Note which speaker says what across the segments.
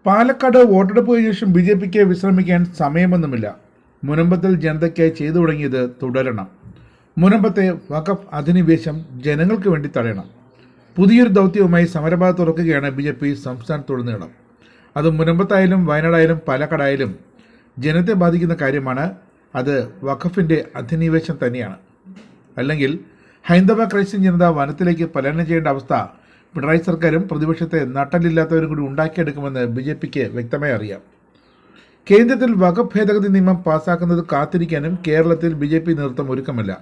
Speaker 1: പാലക്കാട് വോട്ടെടുപ്പ് കഴിഞ്ഞ ശേഷം ബി.ജെ.പിക്ക് വിശ്രമിക്കാൻ സമയമൊന്നുമില്ല. മുനമ്പത്തിൽ ജനതയ്ക്കായി ചെയ്തു തുടങ്ങിയത് തുടരണം. മുനമ്പത്തെ വഖഫ് അധിനിവേശം ജനങ്ങൾക്ക് വേണ്ടി തടയണം. പുതിയൊരു ദൗത്യവുമായി സമരപാത തുറക്കുകയാണ് ബി.ജെ.പി സംസ്ഥാനത്തുടനീളം. അത് മുനമ്പത്തായാലും വയനാടായാലും പാലക്കാടായാലും ജനത്തെ ബാധിക്കുന്ന കാര്യമാണ്. അത് വഖഫിൻ്റെ അധിനിവേശം തന്നെയാണ്. അല്ലെങ്കിൽ ഹൈന്ദവ ക്രൈസ്ത്യൻ ജനത വനത്തിലേക്ക് പലായനം ചെയ്യേണ്ട അവസ്ഥ പിണറായി സർക്കാരും പ്രതിപക്ഷത്തെ നട്ടലില്ലാത്തവരും കൂടി ഉണ്ടാക്കിയെടുക്കുമെന്ന് ബി.ജെ.പിക്ക് വ്യക്തമായി അറിയാം. കേന്ദ്രത്തിൽ വഖഫ് ഭേദഗതി നിയമം പാസ്സാക്കുന്നത് കാത്തിരിക്കാനും കേരളത്തിൽ ബി.ജെ.പി നേതൃത്വം ഒരുക്കമല്ല.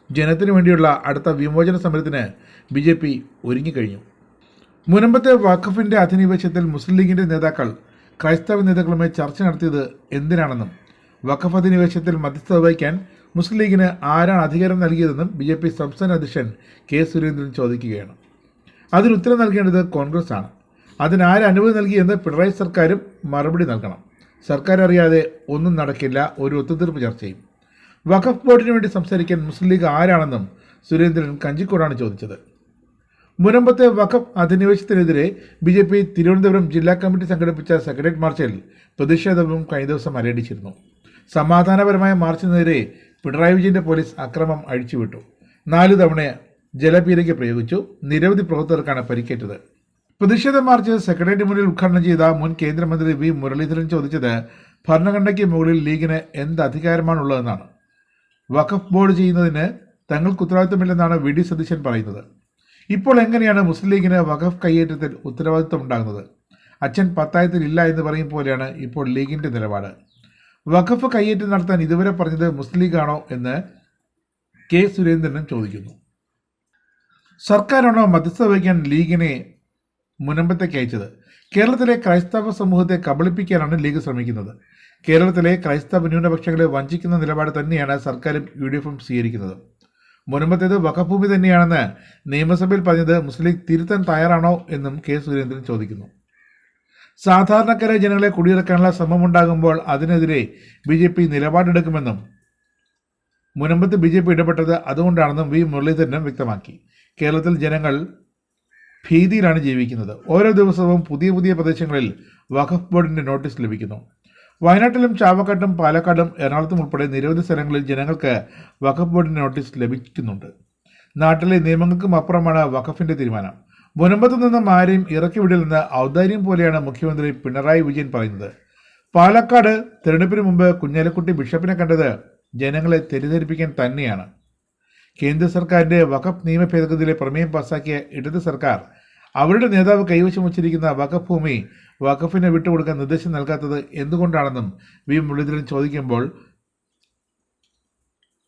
Speaker 1: ജനത്തിനു വേണ്ടിയുള്ള അടുത്ത വിമോചന സമരത്തിന് ബി.ജെ.പി ഒരുങ്ങിക്കഴിഞ്ഞു. മുനമ്പത്തെ വഖഫിൻ്റെ അധിനിവേശത്തിൽ മുസ്ലിം ലീഗിൻ്റെ നേതാക്കൾ ക്രൈസ്തവ നേതാക്കളുമായി ചർച്ച നടത്തിയത് എന്തിനാണെന്നും വഖഫ് അധിനിവേശത്തിൽ മധ്യസ്ഥത വഹിക്കാൻ മുസ്ലിം ലീഗിന് ആരാണ് അധികാരം നൽകിയതെന്നും ബി.ജെ.പി സംസ്ഥാന അധ്യക്ഷൻ കെ സുരേന്ദ്രൻ ചോദിക്കുകയാണ്. അതിന് ഉത്തരം നൽകേണ്ടത് കോൺഗ്രസ് ആണ്. അതിനാര് അനുമതി നൽകിയെന്ന് പിണറായി സർക്കാരും മറുപടി നൽകണം. സർക്കാർ അറിയാതെ ഒന്നും നടക്കില്ല ഒരു ഒത്തുതീർപ്പ് ചർച്ചയും. വഖഫ് ബോർഡിന് വേണ്ടി സംസാരിക്കാൻ മുസ്ലിം ലീഗ് ആരാണെന്നും സുരേന്ദ്രൻ കഞ്ചിക്കോടാണ് ചോദിച്ചത്. മുനമ്പത്തെ വഖഫ് അധിനിവേശത്തിനെതിരെ ബി.ജെ.പി തിരുവനന്തപുരം ജില്ലാ കമ്മിറ്റി സംഘടിപ്പിച്ച സെക്രട്ടേറിയറ്റ് മാർച്ചിൽ പ്രതിഷേധവും കഴിഞ്ഞ ദിവസം അരയടിച്ചിരുന്നു. സമാധാനപരമായ മാർച്ചിനെതിരെ പിണറായി വിജയന്റെ പോലീസ് അക്രമം അഴിച്ചുവിട്ടു. 4 തവണ ജലപീരങ്കി പ്രയോഗിച്ചു. നിരവധി പ്രവർത്തകർക്കാണ് പരിക്കേറ്റത്. പ്രതിഷേധ മാർച്ച് സെക്രട്ടേറിയറ്റ് മുന്നിൽ ഉദ്ഘാടനം ചെയ്ത മുൻ കേന്ദ്രമന്ത്രി വി മുരളീധരൻ ചോദിച്ചത് ഭരണഘടനയ്ക്ക് മുകളിൽ ലീഗിന് എന്ത് അധികാരമാണുള്ളതെന്നാണ്. വഖഫ് ബോർഡ് ചെയ്യുന്നതിന് തങ്ങൾക്ക് ഉത്തരവാദിത്തമില്ലെന്നാണ് വി ഡി സതീശൻ പറയുന്നത്. ഇപ്പോൾ എങ്ങനെയാണ് മുസ്ലിം ലീഗിന് വഖഫ് കയ്യേറ്റത്തിൽ ഉത്തരവാദിത്തം ഉണ്ടാകുന്നത്? അച്ഛൻ പത്തായത്തിൽ ഇല്ല എന്ന് പറയും പോലെയാണ് ഇപ്പോൾ ലീഗിന്റെ നിലപാട്. വഖഫ് കയ്യേറ്റം നടത്താൻ ഇതുവരെ പറഞ്ഞത് മുസ്ലിം ലീഗാണോ എന്ന് കെ സുരേന്ദ്രനും ചോദിക്കുന്നു. സർക്കാരാണോ മധ്യസ്ഥത വഹിക്കാൻ ലീഗിനെ മുനമ്പത്തേക്ക് അയച്ചത്? കേരളത്തിലെ ക്രൈസ്തവ സമൂഹത്തെ കബളിപ്പിക്കാനാണ് ലീഗ് ശ്രമിക്കുന്നത്. കേരളത്തിലെ ക്രൈസ്തവ ന്യൂനപക്ഷങ്ങളെ വഞ്ചിക്കുന്ന നിലപാട് തന്നെയാണ് സർക്കാരും യു.ഡി.എഫും സ്വീകരിക്കുന്നത്. മുനമ്പത്തേത് വഖഫ് ഭൂമി തന്നെയാണെന്ന് നിയമസഭയിൽ പറഞ്ഞത് മുസ്ലിം ലീഗ് തിരുത്താൻ തയ്യാറാണോ എന്നും കെ സുരേന്ദ്രൻ ചോദിക്കുന്നു. സാധാരണക്കാരായ ജനങ്ങളെ കുടിയിറക്കാനുള്ള ശ്രമമുണ്ടാകുമ്പോൾ അതിനെതിരെ ബി.ജെ.പി നിലപാടെടുക്കുമെന്നും മുനമ്പത്ത് ബി.ജെ.പി ഇടപെട്ടത് അതുകൊണ്ടാണെന്നും വി മുരളീധരനും വ്യക്തമാക്കി. കേരളത്തിൽ ജനങ്ങൾ ഭീതിയിലാണ് ജീവിക്കുന്നത്. ഓരോ ദിവസവും പുതിയ പുതിയ പ്രദേശങ്ങളിൽ വഖഫ് ബോർഡിന്റെ നോട്ടീസ് ലഭിക്കുന്നു. വയനാട്ടിലും ചാവക്കാട്ടും പാലക്കാടും എറണാകുളത്തും ഉൾപ്പെടെ നിരവധി സ്ഥലങ്ങളിൽ ജനങ്ങൾക്ക് വഖഫ് ബോർഡിന്റെ നോട്ടീസ് ലഭിക്കുന്നുണ്ട്. നാട്ടിലെ നിയമങ്ങൾക്കും അപ്പുറമാണ് വഖഫിന്റെ തീരുമാനം. മുനമ്പത്തു നിന്നും ആരെയും ഇറക്കി വിടില്ലെന്ന് ഔദാര്യം പോലെയാണ് മുഖ്യമന്ത്രി പിണറായി വിജയൻ പറയുന്നത്. പാലക്കാട് തെരഞ്ഞെടുപ്പിന് മുമ്പ് കുഞ്ഞാലിക്കുട്ടി ബിഷപ്പിനെ കണ്ടത് ജനങ്ങളെ തെറ്റിദ്ധരിപ്പിക്കാൻ തന്നെയാണ്. കേന്ദ്ര സർക്കാരിന്റെ വഖഫ് നിയമ ഭേദഗതിയിലെ പ്രമേയം പാസാക്കിയ ഇടത് സർക്കാർ അവരുടെ നേതാവ് കൈവശം വച്ചിരിക്കുന്ന വഖഫ് ഭൂമി വഖഫിനെ വിട്ടുകൊടുക്കാൻ നിർദ്ദേശം നൽകാത്തത് എന്തുകൊണ്ടാണെന്നും വി മുരളീധരൻ ചോദിക്കുമ്പോൾ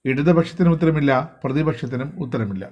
Speaker 1: ഇടതുപക്ഷത്തിനും ഉത്തരമില്ല, പ്രതിപക്ഷത്തിനും ഉത്തരമില്ല.